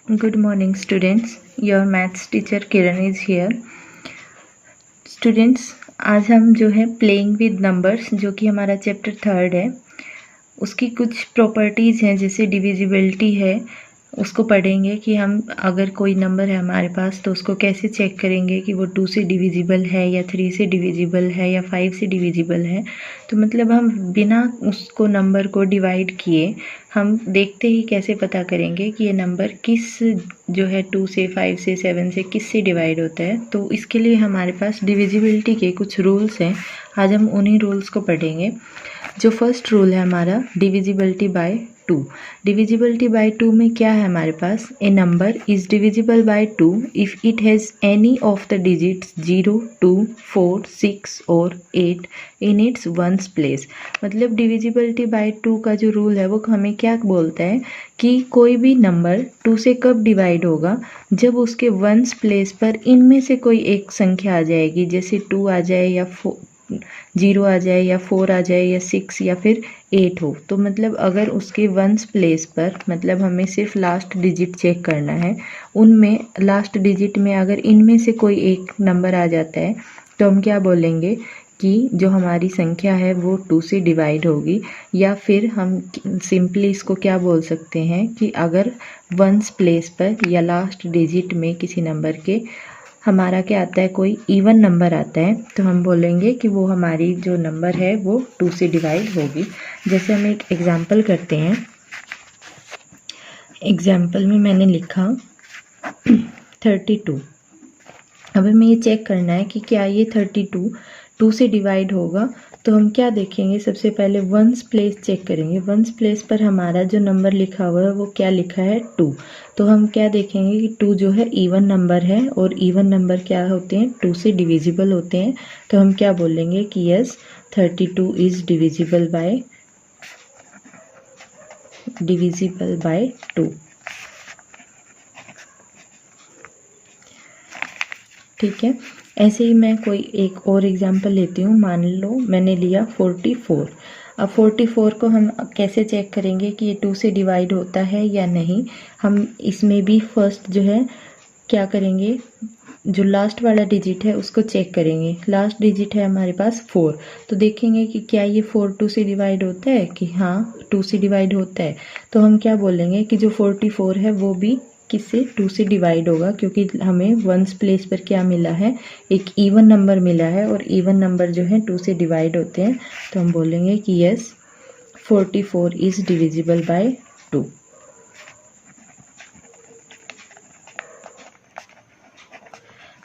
Good morning students. Your maths teacher Kiran is here. Students, आज हम जो है प्लेइंग विद नंबर्स जो कि हमारा चैप्टर 3 है उसकी कुछ प्रॉपर्टीज़ हैं जैसे डिविजिबिलिटी है उसको पढ़ेंगे कि हम अगर कोई नंबर है हमारे पास तो उसको कैसे चेक करेंगे कि वो 2 से डिविजिबल है या 3 से डिविजिबल है या 5 से डिविजिबल है। तो मतलब हम बिना उसको नंबर को डिवाइड किए हम देखते ही कैसे पता करेंगे कि ये नंबर किस जो है 2 से 5 से 7 से किस से डिवाइड होता है। तो इसके लिए हमारे पास डिविजिबिलिटी के कुछ रूल्स हैं। आज हम उन्हीं रूल्स को पढ़ेंगे। जो फर्स्ट रूल है हमारा डिविजिबिलिटी बाय 2। डिविजिबिलिटी बाय 2 में क्या है हमारे पास, a number is divisible by 2 if it has any of the digits 0, 2, 4, 6 और 8 इन इट्स वंस प्लेस। मतलब डिविजिबिलिटी बाय 2 का जो रूल है वो हमें क्या बोलता है कि कोई भी नंबर 2 से कब डिवाइड होगा, जब उसके वंस प्लेस पर इनमें से कोई एक संख्या आ जाएगी, जैसे 2 आ जाए या 0 आ जाए या 4 आ जाए या 6 या फिर 8 हो। तो मतलब अगर उसके वंस प्लेस पर मतलब हमें सिर्फ लास्ट डिजिट चेक करना है, उनमें लास्ट डिजिट में अगर इनमें से कोई एक नंबर आ जाता है तो हम क्या बोलेंगे कि जो हमारी संख्या है वो 2 से डिवाइड होगी। या फिर हम सिंपली इसको क्या बोल सकते हैं कि अगर वंस प्लेस पर या लास्ट डिजिट में किसी नंबर के हमारा क्या आता है, कोई इवन नंबर आता है, तो हम बोलेंगे कि वो हमारी जो नंबर है वो 2 से डिवाइड होगी। जैसे हम एक एग्जांपल करते हैं। एग्जांपल में मैंने लिखा 32। अब हमें ये चेक करना है कि क्या ये 32 2 से डिवाइड होगा। तो हम क्या देखेंगे, सबसे पहले वंस प्लेस चेक करेंगे। वंस प्लेस पर हमारा जो नंबर लिखा हुआ है वो क्या लिखा है, 2। तो हम क्या देखेंगे कि 2 जो है इवन नंबर है और इवन नंबर क्या होते हैं, 2 से डिविजिबल होते हैं। तो हम क्या बोलेंगे कि यस 32 इज डिविजिबल बाय 2। ठीक है। ऐसे ही मैं कोई एक और एग्जांपल लेती हूँ। मान लो मैंने लिया 44। अब 44 को हम कैसे चेक करेंगे कि ये 2 से डिवाइड होता है या नहीं। हम इसमें भी फर्स्ट जो है क्या करेंगे, जो लास्ट वाला डिजिट है उसको चेक करेंगे। लास्ट डिजिट है हमारे पास 4, तो देखेंगे कि क्या ये 4 2 से डिवाइड होता है, कि हाँ 2 से डिवाइड होता है। तो हम क्या बोलेंगे कि जो 44 है वो भी किससे, 2 से डिवाइड होगा, क्योंकि हमें वंस प्लेस पर क्या मिला है, एक इवन नंबर मिला है और इवन नंबर जो है 2 से डिवाइड होते हैं। तो हम बोलेंगे कि यस 44 इज डिविजिबल बाय 2।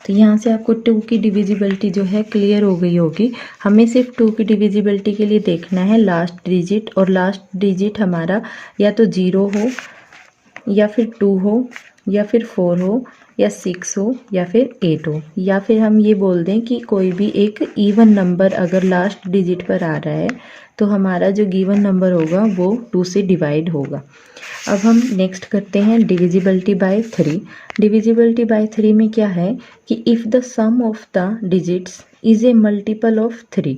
तो यहाँ से आपको 2 की डिविजिबिलिटी जो है क्लियर हो गई होगी। हमें सिर्फ 2 की डिविजिबिलिटी के लिए देखना है लास्ट डिजिट, और लास्ट डिजिट हमारा या तो 0 हो या फिर 2 हो या फिर 4 हो या 6 हो या फिर 8 हो, या फिर हम ये बोल दें कि कोई भी एक इवन नंबर अगर लास्ट डिजिट पर आ रहा है तो हमारा जो गिवन नंबर होगा वो 2 से डिवाइड होगा। अब हम नेक्स्ट करते हैं डिविजिबिलिटी बाय 3। डिविजिबिलिटी बाय 3 में क्या है कि if the sum of the digits is a multiple of 3।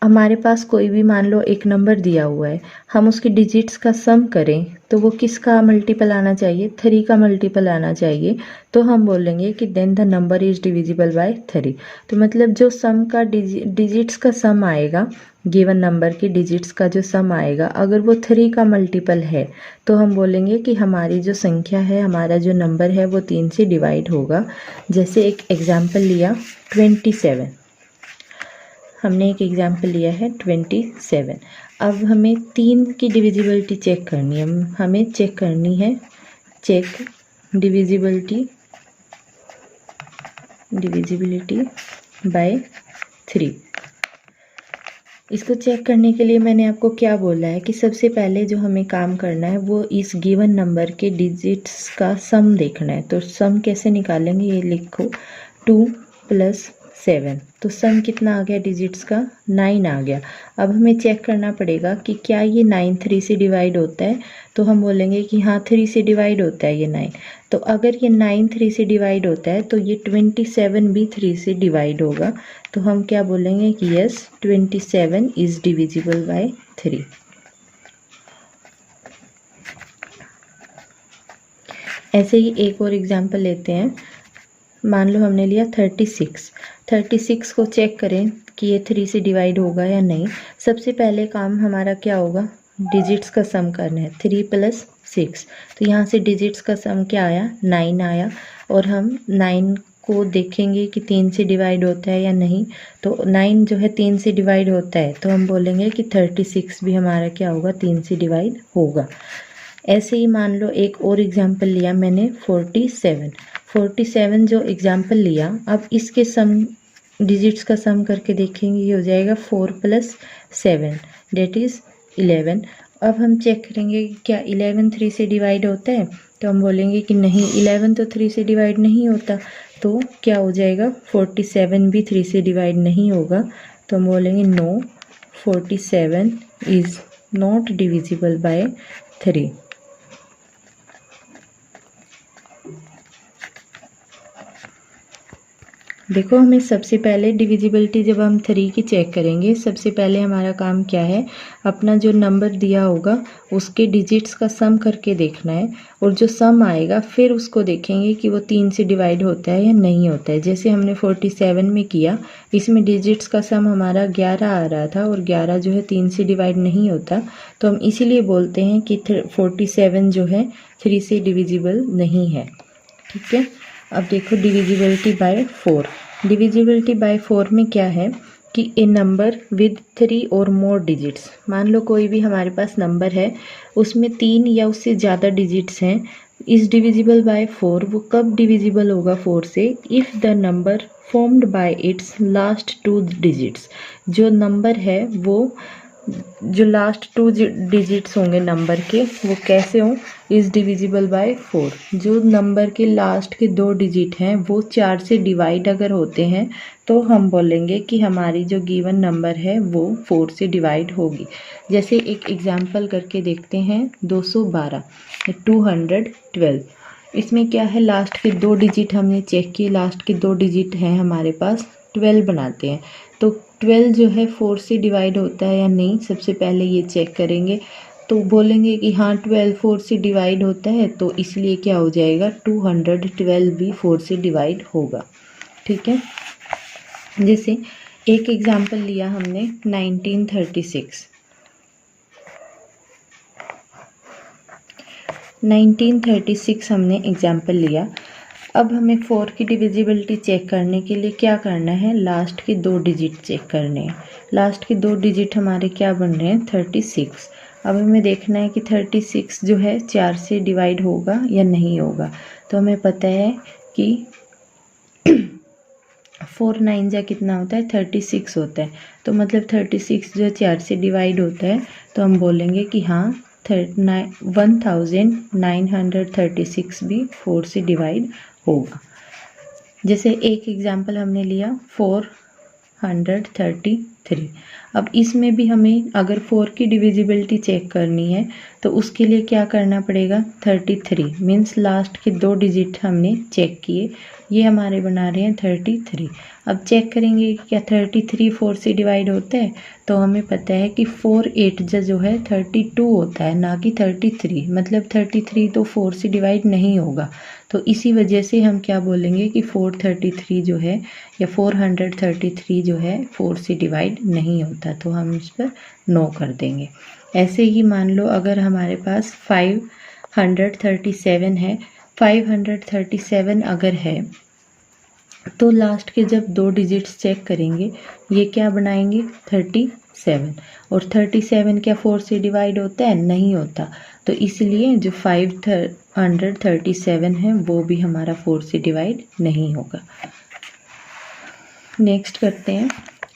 हमारे पास कोई भी मान लो एक नंबर दिया हुआ है, हम उसके डिजिट्स का सम करें तो वो किसका मल्टीपल आना चाहिए, 3 का मल्टीपल आना चाहिए। तो हम बोलेंगे कि then the number is divisible by 3। तो मतलब जो सम का डिजिट्स का सम आएगा, गिवन नंबर के डिजिट्स का जो सम आएगा, अगर वो 3 का मल्टीपल है तो हम बोलेंगे कि हमारी जो संख्या है, हमारा जो नंबर है वो 3 से डिवाइड होगा। जैसे एक एग्जाम्पल लिया 27। हमने एक एग्जाम्पल लिया है 27। अब हमें 3 की डिविजिबिलिटी चेक करनी है। हमें चेक करनी है डिविजिबिलिटी बाय 3। इसको चेक करने के लिए मैंने आपको क्या बोला है कि सबसे पहले जो हमें काम करना है वो इस गिवन नंबर के डिजिट्स का सम देखना है। तो सम कैसे निकालेंगे, ये लिखो 2 + 7। तो सम कितना आ गया डिजिट्स का, 9 आ गया। अब हमें चेक करना पड़ेगा कि क्या ये 9 3 से डिवाइड होता है। तो हम बोलेंगे कि हाँ 3 से डिवाइड होता है ये 9। तो अगर ये 9 3 से डिवाइड होता है तो ये 27 भी 3 से डिवाइड होगा। तो हम क्या बोलेंगे कि यस 27 इज डिविजिबल बाय 3। ऐसे ही एक और एग्जांपल लेते हैं। मान लो हमने लिया 36 को चेक करें कि ये 3 से डिवाइड होगा या नहीं। सबसे पहले काम हमारा क्या होगा, डिजिट्स का सम करना है। 3 + 6, तो यहाँ से डिजिट्स का सम क्या आया, 9 आया। और हम 9 को देखेंगे कि 3 से डिवाइड होता है या नहीं। तो 9 जो है 3 से डिवाइड होता है, तो हम बोलेंगे कि 36 भी हमारा क्या होगा, 3 से डिवाइड होगा। ऐसे ही मान लो एक और एग्जाम्पल लिया मैंने 47 जो एग्जाम्पल लिया, अब इसके सम डिजिट्स का सम करके देखेंगे, ये हो जाएगा 4 + 7 डेट इज़ 11। अब हम चेक करेंगे कि क्या 11 3 से डिवाइड होता है, तो हम बोलेंगे कि नहीं, 11 तो 3 से डिवाइड नहीं होता। तो क्या हो जाएगा, 47 भी 3 से डिवाइड नहीं होगा। तो हम बोलेंगे no, 47 is not divisible by 3। देखो, हमें सबसे पहले डिविजिबिलिटी जब हम 3 की चेक करेंगे, सबसे पहले हमारा काम क्या है, अपना जो नंबर दिया होगा उसके डिजिट्स का सम करके देखना है। और जो सम आएगा फिर उसको देखेंगे कि वो 3 से डिवाइड होता है या नहीं होता है। जैसे हमने 47 में किया, इसमें डिजिट्स का सम हमारा 11 आ रहा था और 11 जो है 3 से डिवाइड नहीं होता। तो हम इसीलिए बोलते हैं कि 47 जो है 3 से डिविजिबल नहीं है। ठीक है, अब देखो डिविजिबिलिटी बाय 4। डिविजिबिलिटी बाय 4 में क्या है कि ए नंबर विद 3 और मोर डिजिट्स। मान लो कोई भी हमारे पास नंबर है, उसमें 3 या उससे ज़्यादा डिजिट्स हैं, इज डिविजिबल बाय 4। वो कब डिविजिबल होगा 4 से, if the number formed by it's last 2 digits. जो नंबर है वो जो लास्ट 2 डिजिट्स होंगे नंबर के, वो कैसे हों, इज़ डिविजिबल बाय 4। जो नंबर के लास्ट के 2 डिजिट हैं वो 4 से डिवाइड अगर होते हैं, तो हम बोलेंगे कि हमारी जो गिवन नंबर है वो 4 से डिवाइड होगी। जैसे एक एग्जांपल करके देखते हैं, 212, 212। इसमें क्या है, लास्ट के 2 डिजिट हमने चेक किए, लास्ट के 2 डिजिट हैं हमारे पास, 12 बनाते हैं। तो 12 जो है 4 से डिवाइड होता है या नहीं, सबसे पहले ये चेक करेंगे। तो बोलेंगे कि हाँ 12 4 से डिवाइड होता है, तो इसलिए क्या हो जाएगा, 212 भी 4 से डिवाइड होगा। ठीक है, जैसे एक एग्जांपल लिया हमने 1936 हमने एग्जांपल लिया। अब हमें 4 की डिविजिबिलिटी चेक करने के लिए क्या करना है, लास्ट के 2 डिजिट चेक करने हैं। लास्ट के 2 डिजिट हमारे क्या बन रहे हैं, 36। अब हमें देखना है कि 36 जो है 4 से डिवाइड होगा या नहीं होगा। तो हमें पता है कि 4 9 जा कितना होता है, 36 होता है। तो मतलब 36 जो 4 से डिवाइड होता है, तो हम बोलेंगे कि हाँ 1936 भी 4 से डिवाइड होगा। जैसे एक एग्जांपल हमने लिया 433। अब इसमें भी हमें अगर 4 की डिविजिबिलिटी चेक करनी है, तो उसके लिए क्या करना पड़ेगा, 33 मीन्स लास्ट के 2 डिजिट हमने चेक किए, ये हमारे बना रहे हैं 33। अब चेक करेंगे कि क्या 33 4 से डिवाइड होता है। तो हमें पता है कि 4 8 जो है 32 होता है, ना कि 33। मतलब 33 तो 4 से डिवाइड नहीं होगा। तो इसी वजह से हम क्या बोलेंगे कि 433 जो है या 433 जो है 4 से डिवाइड नहीं होता। तो हम इस पर नो कर देंगे। ऐसे ही मान लो अगर हमारे पास 537 है, 537 अगर है, तो लास्ट के जब 2 डिजिट्स चेक करेंगे, ये क्या बनाएंगे, 37। और 37 क्या 4 से डिवाइड होता है, नहीं होता। तो इसलिए जो 537 है वो भी हमारा 4 से डिवाइड नहीं होगा। नेक्स्ट करते हैं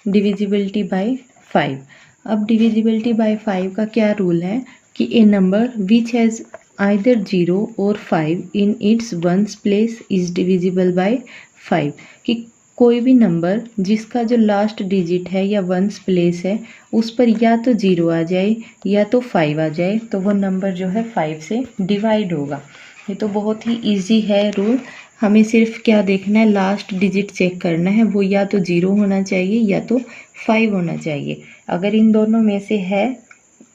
डिविजिबिलिटी बाय 5। अब डिविजिबिलिटी बाय 5 का क्या रूल है कि ए नंबर विच हैज़ आइदर 0 और 5 इन its ones place is divisible bye 5। कि कोई भी नंबर जिसका जो लास्ट डिजिट है या वंस प्लेस है उस पर या तो 0 आ जाए या तो 5 आ जाए, तो वो नंबर जो है 5 से डिवाइड होगा। ये तो बहुत ही इजी है रूल। हमें सिर्फ क्या देखना है, लास्ट डिजिट चेक करना है, वो या तो 0 होना चाहिए या तो 5 होना चाहिए। अगर इन दोनों में से है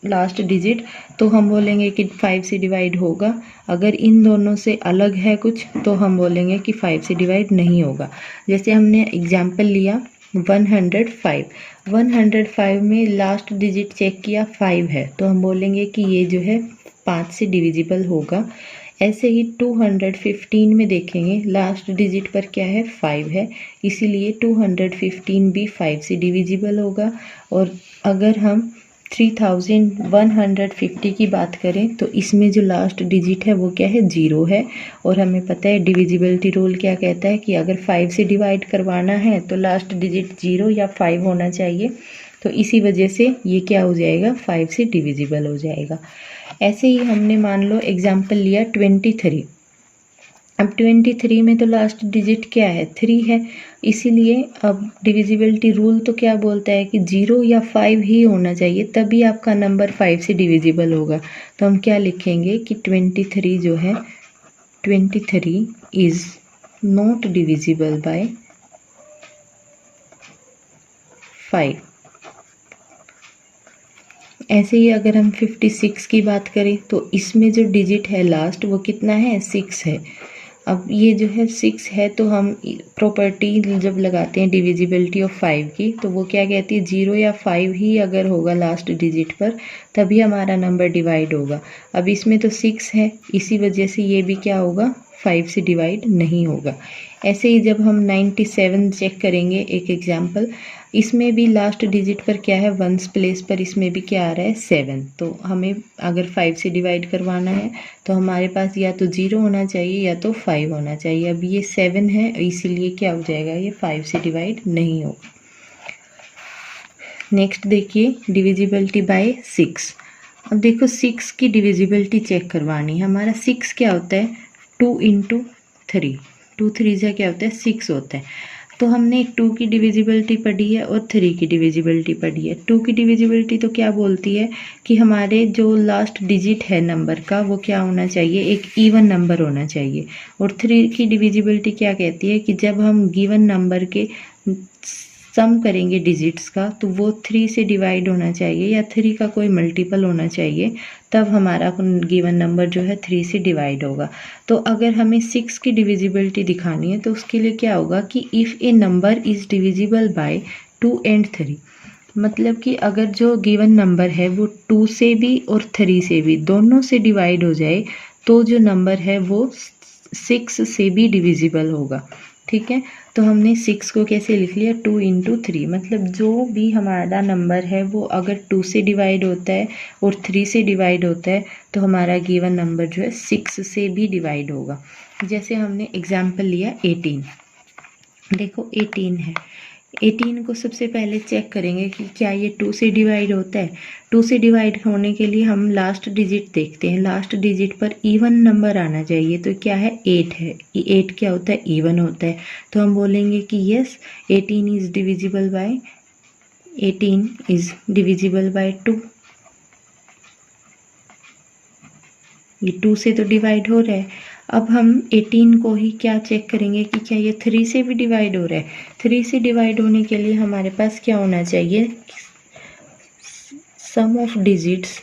लास्ट डिजिट, तो हम बोलेंगे कि 5 से डिवाइड होगा। अगर इन दोनों से अलग है कुछ तो हम बोलेंगे कि 5 से डिवाइड नहीं होगा। जैसे हमने एग्जाम्पल लिया 105, 105 में लास्ट डिजिट चेक किया 5 है, तो हम बोलेंगे कि ये जो है 5 से डिविजिबल होगा। ऐसे ही 215 में देखेंगे लास्ट डिजिट पर क्या है 5 है, इसीलिए 215 भी 5 से डिविजिबल होगा। और अगर हम 3150 की बात करें तो इसमें जो लास्ट डिजिट है वो क्या है 0 है। और हमें पता है डिविजिबिलिटी रूल क्या कहता है कि अगर 5 से डिवाइड करवाना है तो लास्ट डिजिट 0 या 5 होना चाहिए। तो इसी वजह से ये क्या हो जाएगा 5 से डिविजिबल हो जाएगा। ऐसे ही हमने मान लो एग्जाम्पल लिया 23। अब 23 में तो लास्ट डिजिट क्या है 3 है, इसीलिए अब डिविजिबिलिटी रूल तो क्या बोलता है कि 0 या 5 ही होना चाहिए, तभी आपका नंबर 5 से डिविजिबल होगा। तो हम क्या लिखेंगे कि 23 जो है 23 इज नॉट डिविजिबल बाय 5। ऐसे ही अगर हम 56 की बात करें तो इसमें जो डिजिट है लास्ट वो कितना है 6 है। अब ये जो है 6 है तो हम प्रॉपर्टी जब लगाते हैं डिविजिबिलिटी ऑफ 5 की तो वो क्या कहती है 0 या 5 ही अगर होगा लास्ट डिजिट पर तभी हमारा नंबर डिवाइड होगा। अब इसमें तो 6 है, इसी वजह से ये भी क्या होगा 5 से डिवाइड नहीं होगा। ऐसे ही जब हम 97 चेक करेंगे एक एग्जाम्पल, इसमें भी लास्ट डिजिट पर क्या है वंस प्लेस पर इसमें भी क्या आ रहा है 7। तो हमें अगर 5 से डिवाइड करवाना है तो हमारे पास या तो 0 होना चाहिए या तो 5 होना चाहिए। अब ये 7 है इसीलिए क्या हो जाएगा ये 5 से डिवाइड नहीं होगा। नेक्स्ट देखिए डिविजिबिलिटी बाय 6। अब देखो 6 की डिविजिबिलिटी चेक करवानी है। हमारा 6 क्या होता है 2 × 3, 2 3 जा क्या होता है 6 होता है। तो हमने एक 2 की डिविजिबिलिटी पढ़ी है और 3 की डिविजिबिलिटी पढ़ी है। 2 की डिविजिबिलिटी तो क्या बोलती है कि हमारे जो लास्ट डिजिट है नंबर का वो क्या होना चाहिए एक इवन नंबर होना चाहिए। और 3 की डिविजिबिलिटी क्या कहती है कि जब हम गिवन नंबर के सम करेंगे डिजिट्स का तो वो 3 से डिवाइड होना चाहिए या 3 का कोई मल्टीपल होना चाहिए, तब हमारा गिवन नंबर जो है 3 से डिवाइड होगा। तो अगर हमें 6 की डिविजिबिलिटी दिखानी है तो उसके लिए क्या होगा कि if A number is divisible by 2 and 3, मतलब कि अगर जो गिवन नंबर है वो 2 से भी और 3 से भी दोनों से डिवाइड हो जाए तो जो नंबर है वो 6 से भी डिविजिबल होगा। ठीक है, तो हमने 6 को कैसे लिख लिया 2 × 3, मतलब जो भी हमारा नंबर है वो अगर 2 से डिवाइड होता है और 3 से डिवाइड होता है तो हमारा गिवन नंबर जो है 6 से भी डिवाइड होगा। जैसे हमने एग्जाम्पल लिया 18, देखो 18 है, 18 को सबसे पहले चेक करेंगे कि क्या ये 2 से डिवाइड होता है। 2 से डिवाइड होने के लिए हम लास्ट डिजिट देखते हैं, लास्ट डिजिट पर इवन नंबर आना चाहिए। तो क्या है 8 है, 8 क्या होता है इवन होता है। तो हम बोलेंगे कि यस 18 इज डिविजिबल बाय 2। ये 2 से तो डिवाइड हो रहा है। अब हम 18 को ही क्या चेक करेंगे कि क्या ये 3 से भी डिवाइड हो रहा है। 3 से डिवाइड होने के लिए हमारे पास क्या होना चाहिए सम ऑफ डिजिट्स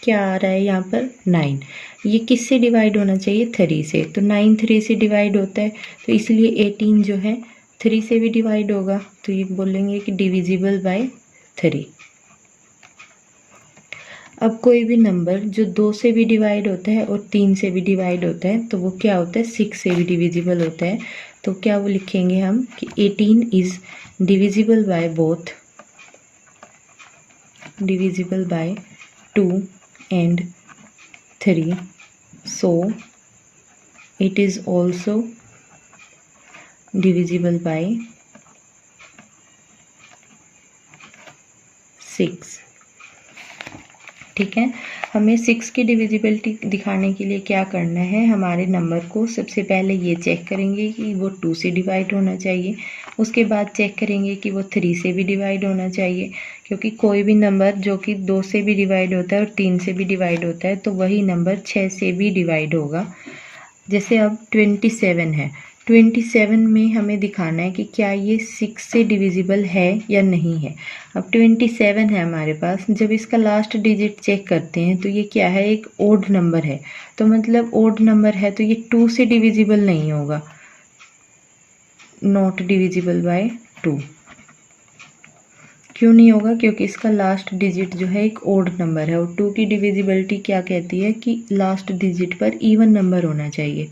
क्या आ रहा है यहाँ पर 9। ये किस से डिवाइड होना चाहिए 3 से, तो 9 3 से डिवाइड होता है तो इसलिए 18 जो है 3 से भी डिवाइड होगा। तो ये बोलेंगे कि डिविजिबल बाय 3। अब कोई भी नंबर जो 2 से भी डिवाइड होता है और 3 से भी डिवाइड होता है तो वो क्या होता है 6 से भी डिविजिबल होता है। तो क्या वो लिखेंगे हम कि 18 is divisible by both, divisible by 2 and 3, so it is also divisible by 6। ठीक है, हमें 6 की डिविजिबिलिटी दिखाने के लिए क्या करना है, हमारे नंबर को सबसे पहले ये चेक करेंगे कि वो 2 से डिवाइड होना चाहिए, उसके बाद चेक करेंगे कि वो 3 से भी डिवाइड होना चाहिए, क्योंकि कोई भी नंबर जो कि 2 से भी डिवाइड होता है और 3 से भी डिवाइड होता है तो वही नंबर 6 से भी डिवाइड होगा। जैसे अब 27 है, 27 में हमें दिखाना है कि क्या ये 6 से डिविजिबल है या नहीं है। अब 27 है हमारे पास, जब इसका लास्ट डिजिट चेक करते हैं तो ये क्या है, एक ओड नंबर है। तो मतलब ओड नंबर है तो ये 2 से डिविजिबल नहीं होगा, नॉट डिविजिबल बाय 2। क्यों नहीं होगा, क्योंकि इसका लास्ट डिजिट जो है एक ओड नंबर है और 2 की डिविजिबिलिटी क्या कहती है कि लास्ट डिजिट पर इवन नंबर होना चाहिए।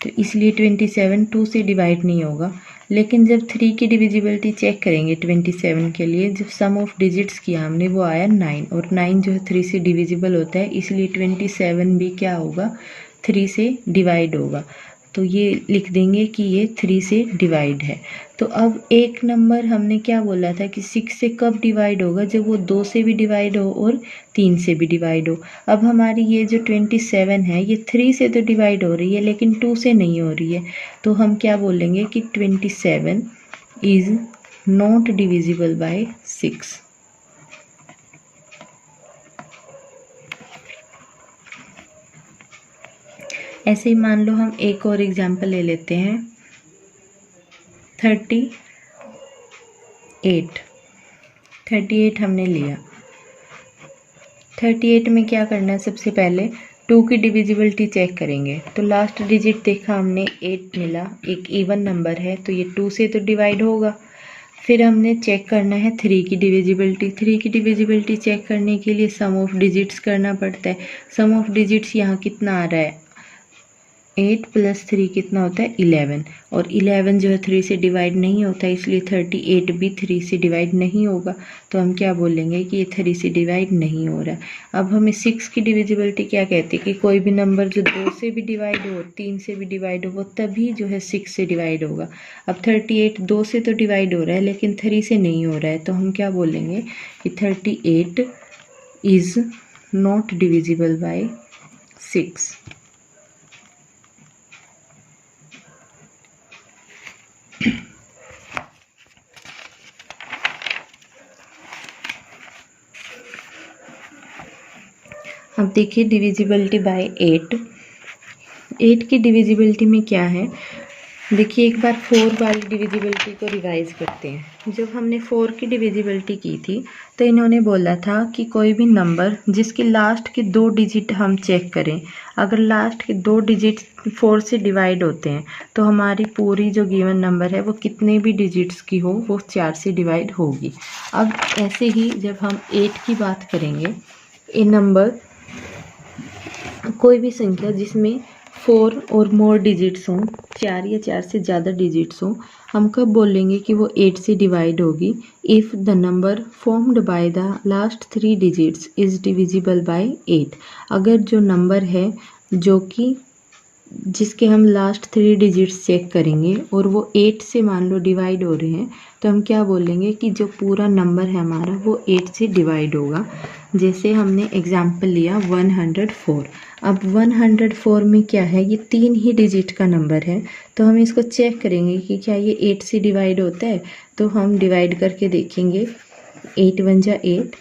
तो इसलिए 27 2 से डिवाइड नहीं होगा। लेकिन जब 3 की डिविजिबिलिटी चेक करेंगे 27 के लिए, जब सम ऑफ डिजिट्स किया हमने वो आया 9, और 9 जो है 3 से डिविजिबल होता है, इसलिए 27 भी क्या होगा, 3 से डिवाइड होगा। तो ये लिख देंगे कि ये 3 से डिवाइड है। तो अब एक नंबर हमने क्या बोला था कि 6 से कब डिवाइड होगा, जब वो 2 से भी डिवाइड हो और 3 से भी डिवाइड हो। अब हमारी ये जो 27 है ये 3 से तो डिवाइड हो रही है लेकिन 2 से नहीं हो रही है। तो हम क्या बोलेंगे कि 27 इज़ नॉट डिविजिबल बाय 6। ऐसे ही मान लो हम एक और एग्जाम्पल ले लेते हैं, 38 हमने लिया। 38 में क्या करना है, सबसे पहले 2 की डिविजिबिलिटी चेक करेंगे। तो लास्ट डिजिट देखा हमने 8 मिला, एक इवन नंबर है तो ये 2 से तो डिवाइड होगा। फिर हमने चेक करना है 3 की डिविजिबिलिटी। 3 की डिविजिबिलिटी चेक करने के लिए सम ऑफ डिजिट्स करना पड़ता है। सम ऑफ डिजिट्स यहाँ कितना आ रहा है, 8 + 3 कितना होता है 11, और 11 जो है 3 से डिवाइड नहीं होता, इसलिए 38 भी 3 से डिवाइड नहीं होगा। तो हम क्या बोलेंगे कि ये 3 से डिवाइड नहीं हो रहा है। अब हमें 6 की डिविजिबिलिटी क्या कहती है कि कोई भी नंबर जो 2 से भी डिवाइड हो, 3 से भी डिवाइड हो, वो तभी जो है 6 से डिवाइड होगा। अब 38 2 से तो डिवाइड हो रहा है लेकिन 3 से नहीं हो रहा है, तो हम क्या बोलेंगे कि 38 इज़ नॉट डिविजिबल बाय 6। अब देखिए डिविजिबिलिटी बाय 8 की डिविजिबिलिटी में क्या है, देखिए एक बार 4 वाली डिविजिबिलिटी को रिवाइज करते हैं। जब हमने 4 की डिविजिबिलिटी की थी तो इन्होंने बोला था कि कोई भी नंबर जिसके लास्ट के 2 डिजिट हम चेक करें, अगर लास्ट के 2 डिजिट 4 से डिवाइड होते हैं तो हमारी पूरी जो गिवन नंबर है वो कितने भी डिजिट्स की हो वो 4 से डिवाइड होगी। अब ऐसे ही जब हम 8 की बात करेंगे, ए नंबर कोई भी संख्या जिसमें 4 और मोर डिजिट्स हों, 4 या 4 से ज़्यादा डिजिट्स हों, हम कब बोलेंगे कि वो 8 से डिवाइड होगी, if the number formed by the last 3 digits is divisible by 8। अगर जो नंबर है जो कि जिसके हम लास्ट 3 डिजिट्स चेक करेंगे और वो 8 से मान लो डिवाइड हो रहे हैं, तो हम क्या बोलेंगे कि जो पूरा नंबर है हमारा वो 8 से डिवाइड होगा। जैसे हमने एग्जाम्पल लिया 104। अब 104 में क्या है, ये 3 ही डिजिट का नंबर है, तो हम इसको चेक करेंगे कि क्या ये 8 से डिवाइड होता है। तो हम डिवाइड करके देखेंगे, 8 × 1 = 8,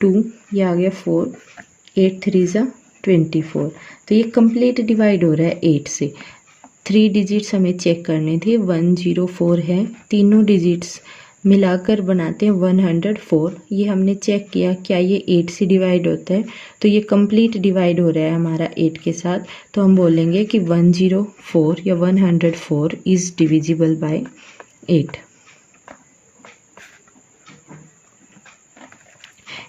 2 ये आ गया 4, 8 × 3 = 24। तो ये कंप्लीट डिवाइड हो रहा है 8 से। 3 डिजिट्स हमें चेक करने थे, 104 है, तीनों डिजिट्स मिलाकर बनाते हैं 104। ये हमने चेक किया क्या ये 8 से डिवाइड होता है, तो ये कंप्लीट डिवाइड हो रहा है हमारा 8 के साथ। तो हम बोलेंगे कि 104 या 104 इज़ डिविजिबल बाय 8।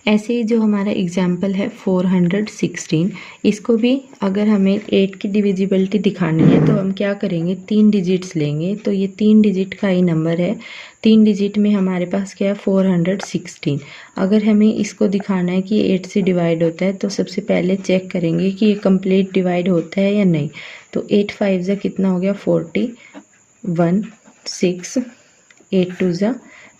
ऐसे ही जो हमारा एग्जाम्पल है 416, इसको भी अगर हमें 8 की डिविजिबिलिटी दिखानी है तो हम क्या करेंगे, 3 डिजिट्स लेंगे। तो ये 3 डिजिट का ही नंबर है, 3 डिजिट में हमारे पास क्या है 416। अगर हमें इसको दिखाना है कि 8 से डिवाइड होता है तो सबसे पहले चेक करेंगे कि ये कंप्लीट डिवाइड होता है या नहीं। तो 8 × 5 = कितना हो गया 40, 1 6, 8 × 2 =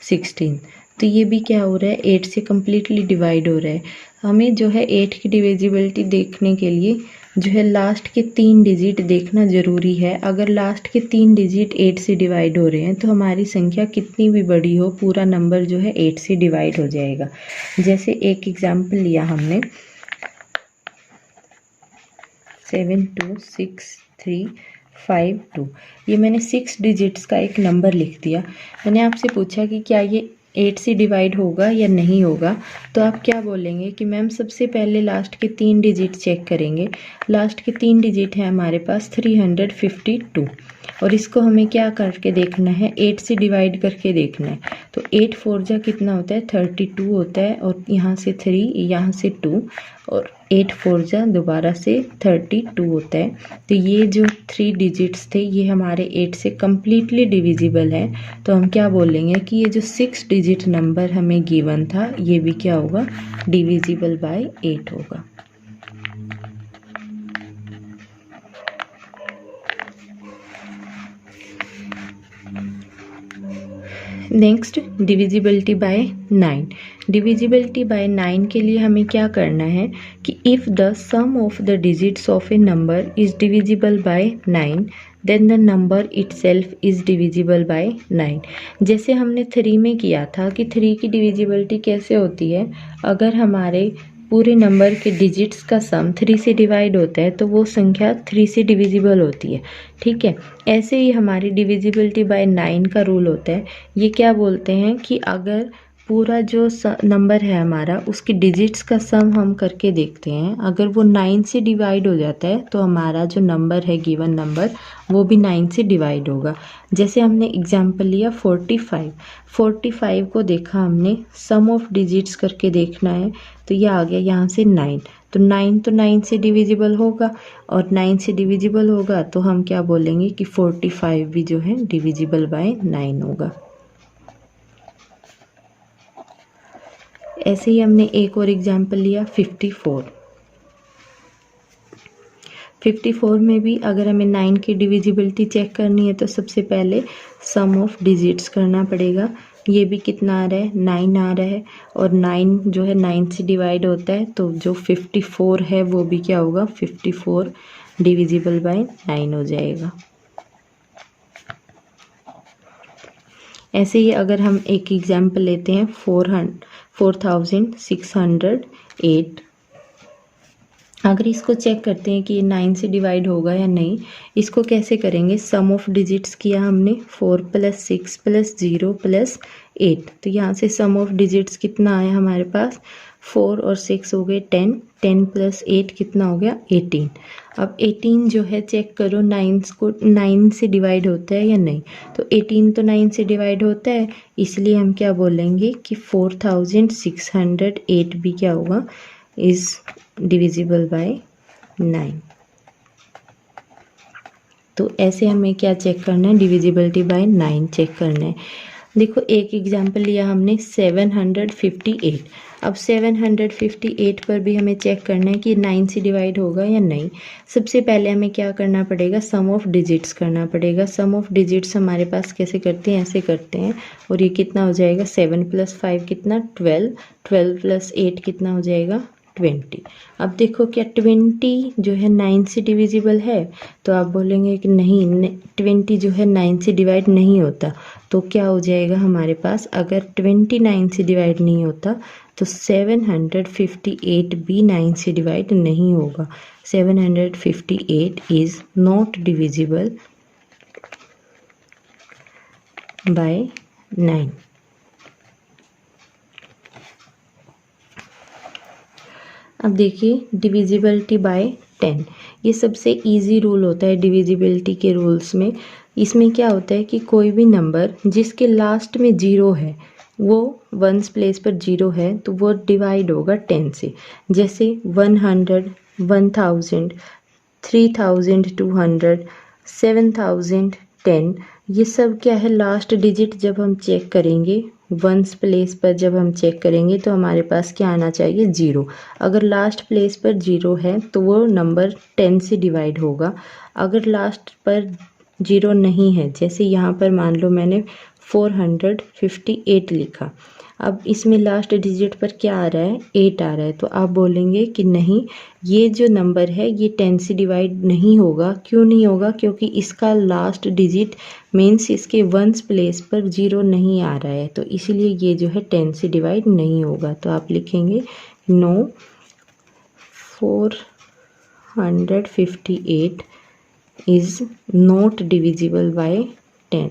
16। तो ये भी क्या हो रहा है 8 से कम्प्लीटली डिवाइड हो रहा है। हमें जो है 8 की डिविजिबिलिटी देखने के लिए जो है लास्ट के 3 डिजिट देखना ज़रूरी है। अगर लास्ट के 3 डिजिट 8 से डिवाइड हो रहे हैं तो हमारी संख्या कितनी भी बड़ी हो पूरा नंबर जो है 8 से डिवाइड हो जाएगा। जैसे एक एग्जाम्पल लिया हमने 7 2 6 3 52। ये मैंने 6 डिजिट्स का एक नंबर लिख दिया। मैंने आपसे पूछा कि क्या ये 8 से डिवाइड होगा या नहीं होगा, तो आप क्या बोलेंगे कि मैम सबसे पहले लास्ट के 3 डिजिट चेक करेंगे। लास्ट के 3 डिजिट है हमारे पास 352, और इसको हमें क्या करके देखना है, 8 से डिवाइड करके देखना है। तो 8 4 जा कितना होता है, 32 होता है, और यहाँ से 3, यहाँ से 2, और 8 4 जा दोबारा से 32 होता है। तो ये जो 3 डिजिट्स थे ये हमारे 8 से कम्प्लीटली डिविजिबल है। तो हम क्या बोलेंगे कि ये जो 6 डिजिट नंबर हमें गिवन था ये भी क्या होगा, डिविजिबल बाय 8 होगा। Next divisibility by 9। Divisibility by 9 के लिए हमें क्या करना है कि if the sum of the digits of a number is divisible by 9 then the number itself is divisible by 9। जैसे हमने 3 में किया था कि 3 की डिविजिबिलिटी कैसे होती है, अगर हमारे पूरे नंबर के डिजिट्स का सम 3 से डिवाइड होता है तो वो संख्या 3 से डिविजिबल होती है। ठीक है, ऐसे ही हमारी डिविजिबिलिटी बाय 9 का रूल होता है। ये क्या बोलते हैं कि अगर पूरा जो नंबर है हमारा उसके डिजिट्स का सम हम करके देखते हैं, अगर वो 9 से डिवाइड हो जाता है तो हमारा जो नंबर है गिवन नंबर वो भी 9 से डिवाइड होगा। जैसे हमने एग्जांपल लिया 45 को देखा हमने, सम ऑफ डिजिट्स करके देखना है, तो ये आ गया यहाँ से 9, तो 9 से डिविजिबल होगा, और 9 से डिविजिबल होगा तो हम क्या बोलेंगे कि 45 भी जो है डिविजिबल बाय 9 होगा। ऐसे ही हमने एक और एग्जाम्पल लिया 54 में भी अगर हमें 9 की डिविजिबिलिटी चेक करनी है तो सबसे पहले सम ऑफ डिजिट्स करना पड़ेगा। ये भी कितना आ रहा है, 9 आ रहा है, और 9 जो है 9 से डिवाइड होता है, तो जो 54 है वो भी क्या होगा, 54 डिविजिबल बाय 9 हो जाएगा। ऐसे ही अगर हम एक एग्जाम्पल लेते हैं 4608, अगर इसको चेक करते हैं कि ये 9 से डिवाइड होगा या नहीं, इसको कैसे करेंगे, सम ऑफ डिजिट्स किया हमने 4 + 6 + 0 + 8, तो यहाँ से सम ऑफ डिजिट्स कितना आया हमारे पास, 4 और 6 हो गए 10 + 8 कितना हो गया 18। अब 18 जो है चेक करो 9 से डिवाइड होता है या नहीं, तो 18 तो 9 से डिवाइड होता है, इसलिए हम क्या बोलेंगे कि 4608 भी क्या होगा, इज़ डिविजिबल बाय 9। तो ऐसे हमें क्या चेक करना है, डिविजिबिलिटी बाय 9 चेक करना है। देखो एक एग्जांपल लिया हमने 758। अब 758 पर भी हमें चेक करना है कि 9 से डिवाइड होगा या नहीं। सबसे पहले हमें क्या करना पड़ेगा, सम ऑफ डिजिट्स करना पड़ेगा। सम ऑफ डिजिट्स हमारे पास कैसे करते हैं, ऐसे करते हैं, और ये कितना हो जाएगा, 7 + 5 कितना 12 + 8 कितना हो जाएगा 20। अब देखो क्या 20 जो है 9 से डिविजिबल है, तो आप बोलेंगे कि नहीं 20 जो है 9 से डिवाइड नहीं होता, तो क्या हो जाएगा हमारे पास, अगर 29 से डिवाइड नहीं होता तो 758 भी 9 से डिवाइड नहीं होगा। 758 इज़ नॉट डिविजिबल बाय 9। अब देखिए डिविजिबिलिटी बाय 10, ये सबसे इजी रूल होता है डिविजिबिलिटी के रूल्स में। इसमें क्या होता है कि कोई भी नंबर जिसके लास्ट में 0 है, वो वंस प्लेस पर 0 है, तो वो डिवाइड होगा 10 से। जैसे 100, 1000, 3200, 7010, ये सब क्या है, लास्ट डिजिट जब हम चेक करेंगे वंस प्लेस पर, जब हम चेक करेंगे तो हमारे पास क्या आना चाहिए, 0। अगर लास्ट प्लेस पर 0 है तो वो नंबर 10 से डिवाइड होगा। अगर लास्ट पर 0 नहीं है, जैसे यहाँ पर मान लो मैंने 458 लिखा, अब इसमें लास्ट डिजिट पर क्या आ रहा है, 8 आ रहा है, तो आप बोलेंगे कि नहीं, ये जो नंबर है ये 10 से डिवाइड नहीं होगा। क्यों नहीं होगा, क्योंकि इसका लास्ट डिजिट मीन्स इसके वंस प्लेस पर 0 नहीं आ रहा है, तो इसीलिए ये जो है 10 से डिवाइड नहीं होगा। तो आप लिखेंगे no 458 is not divisible by 10।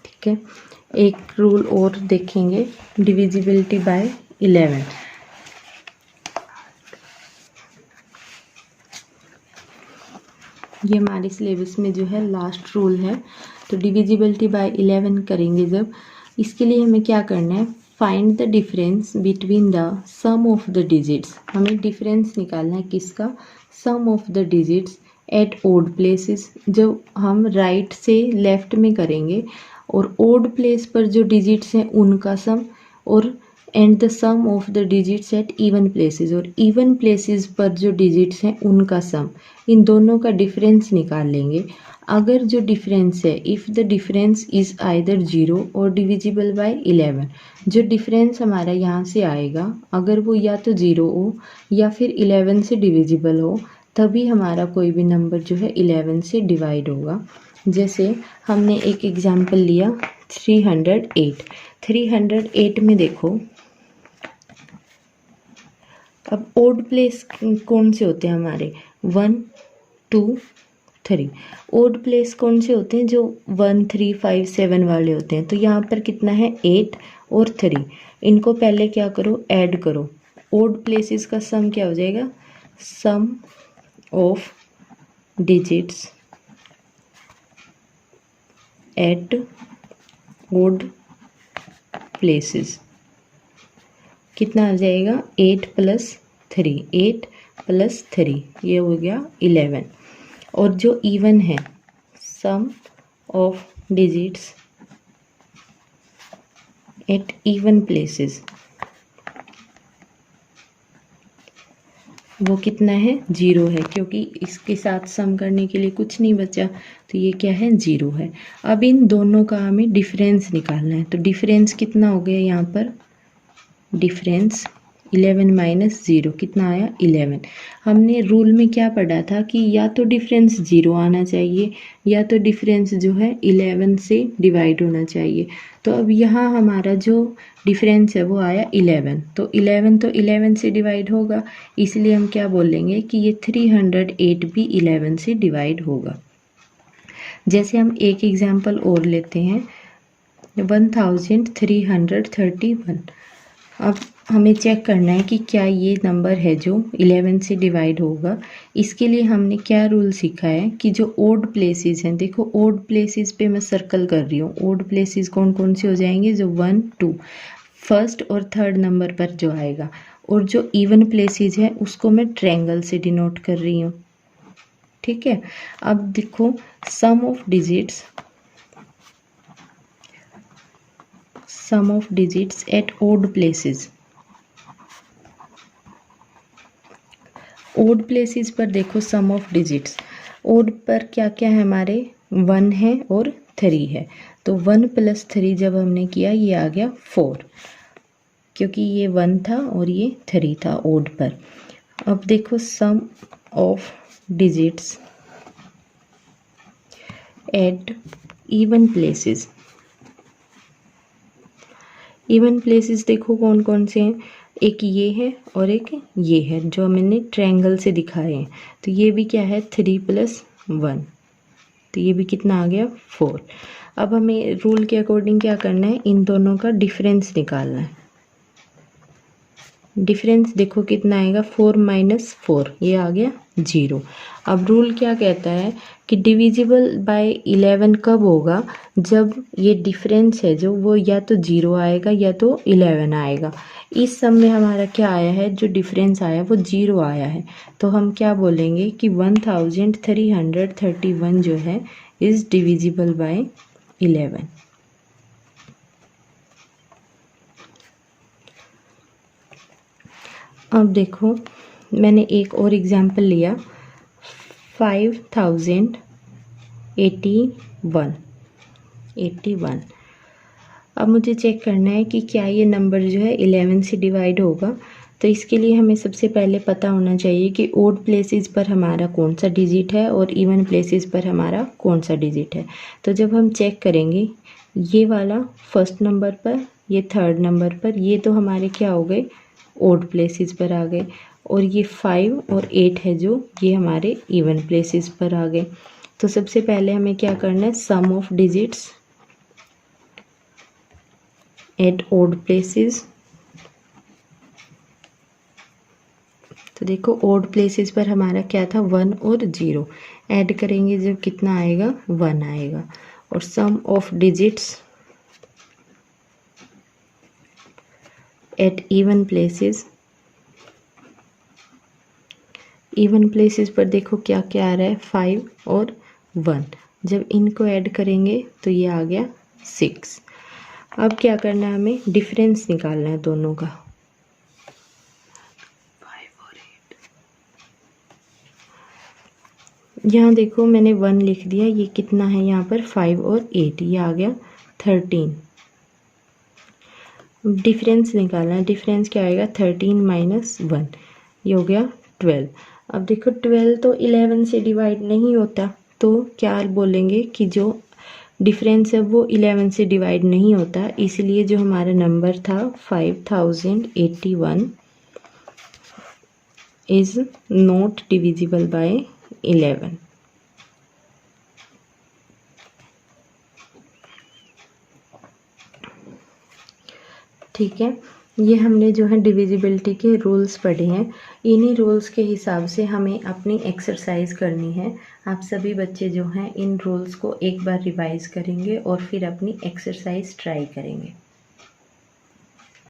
ठीक है, एक रूल और देखेंगे, डिविजिबिलिटी बाय 11। ये हमारे सिलेबस में जो है लास्ट रूल है। तो डिविजिबिलिटी बाय 11 करेंगे जब, इसके लिए हमें क्या करना है, find the difference between the sum of the digits. हमें डिफरेंस निकालना है किसका, sum of the digits at odd places. जो हम राइट से लेफ्ट में करेंगे और ओड प्लेस पर जो डिजिट्स हैं उनका सम, और and the sum of the digits at even places, और इवन प्लेसेस पर जो डिजिट्स हैं उनका सम, इन दोनों का डिफरेंस निकाल लेंगे। अगर जो डिफरेंस है, if the difference is either 0 और डिविजिबल बाय 11, जो डिफरेंस हमारा यहाँ से आएगा अगर वो या तो 0 हो या फिर 11 से डिविजिबल हो, तभी हमारा कोई भी नंबर जो है 11 से डिवाइड होगा। जैसे हमने एक एग्जाम्पल लिया 308। 308 में देखो, अब ओड प्लेस कौन से होते हैं हमारे, 1 2 3। ओड प्लेस कौन से होते हैं, जो 1 3 5 7 वाले होते हैं। तो यहाँ पर कितना है, 8 और 3। इनको पहले क्या करो, ऐड करो। ओड प्लेसेस का सम क्या हो जाएगा, sum of digits at odd places कितना आ जाएगा, 8 + 3, 8 + 3, ये हो गया 11। और जो इवन है, sum of digits at even places, वो कितना है, 0 है, क्योंकि इसके साथ सम करने के लिए कुछ नहीं बचा, तो ये क्या है, 0 है। अब इन दोनों का हमें डिफरेंस निकालना है। तो डिफरेंस कितना हो गया यहाँ पर, डिफरेंस 11 - 0 कितना आया, 11। हमने रूल में क्या पढ़ा था कि या तो डिफरेंस 0 आना चाहिए या तो डिफरेंस जो है 11 से डिवाइड होना चाहिए। तो अब यहाँ हमारा जो डिफरेंस है वो आया 11, तो 11 से डिवाइड होगा, इसलिए हम क्या बोलेंगे कि ये 308 भी 11 से डिवाइड होगा। जैसे हम एक एग्जाम्पल और लेते हैं, 1331। अब हमें चेक करना है कि क्या ये नंबर है जो 11 से डिवाइड होगा। इसके लिए हमने क्या रूल सीखा है कि जो ओड प्लेसेस हैं, देखो ओड प्लेसेस पे मैं सर्कल कर रही हूँ। ओड प्लेसेस कौन कौन से हो जाएंगे, जो 1 2 फर्स्ट और थर्ड नंबर पर जो आएगा, और जो इवन प्लेसेस है उसको मैं ट्रायंगल से डिनोट कर रही हूँ। ठीक है, अब देखो sum of digits at odd places. Odd places पर देखो सम ऑफ डिजिट्स, ओड पर क्या क्या है हमारे, 1 है और 3 है। तो 1 + 3 जब हमने किया, ये आ गया 4, क्योंकि ये 1 था और ये 3 था ओड पर। अब देखो sum of digits at even places. Even places देखो कौन कौन से हैं, एक ये है और एक ये है जो मैंने ट्रायंगल से दिखाए हैं। तो ये भी क्या है, 3 + 1, तो ये भी कितना आ गया, 4। अब हमें रूल के अकॉर्डिंग क्या करना है, इन दोनों का डिफरेंस निकालना है। डिफरेंस देखो कितना आएगा, 4 - 4, ये आ गया 0। अब रूल क्या कहता है कि डिविजिबल बाय 11 कब होगा, जब ये डिफरेंस है जो वो या तो 0 आएगा या तो 11 आएगा। इस सब में हमारा क्या आया है, जो डिफरेंस आया वो 0 आया है। तो हम क्या बोलेंगे कि 1331 जो है इज़ डिविजिबल बाय 11। अब देखो मैंने एक और एग्जाम्पल लिया, 5081। अब मुझे चेक करना है कि क्या ये नंबर जो है 11 से डिवाइड होगा। तो इसके लिए हमें सबसे पहले पता होना चाहिए कि ओड प्लेसेस पर हमारा कौन सा डिजिट है और इवन प्लेसेस पर हमारा कौन सा डिजिट है। तो जब हम चेक करेंगे, ये वाला फर्स्ट नंबर पर, ये थर्ड नंबर पर, ये तो हमारे क्या हो गए, ओड प्लेसेस पर आ गए। और ये 5 और 8 है जो, ये हमारे इवन प्लेसेस पर आ गए। तो सबसे पहले हमें क्या करना है, sum of digits at odd places. तो देखो ओड प्लेसेस पर हमारा क्या था, 1 और 0 ऐड करेंगे जब कितना आएगा, 1 आएगा। और sum of digits at even places, even places पर देखो क्या क्या आ रहा है, 5 और 1, जब इनको ऐड करेंगे तो ये आ गया 6। अब क्या करना है, हमें डिफरेंस निकालना है दोनों का। यहाँ देखो मैंने 1 लिख दिया, ये कितना है यहाँ पर, 5 और 8, ये आ गया 13। डिफरेंस निकालना है, डिफरेंस क्या आएगा, 13 माइनस 1, ये हो गया 12। अब देखो 12 तो 11 से डिवाइड नहीं होता, तो क्या बोलेंगे कि जो डिफरेंस है वो 11 से डिवाइड नहीं होता, इसलिए जो हमारा नंबर था 5081 इज़ नॉट डिविजिबल बाय 11। ठीक है, ये हमने जो है डिविजिबिलिटी के रूल्स पढ़े हैं। इन्हीं रूल्स के हिसाब से हमें अपनी एक्सरसाइज करनी है। आप सभी बच्चे जो हैं इन रूल्स को एक बार रिवाइज करेंगे और फिर अपनी एक्सरसाइज ट्राई करेंगे।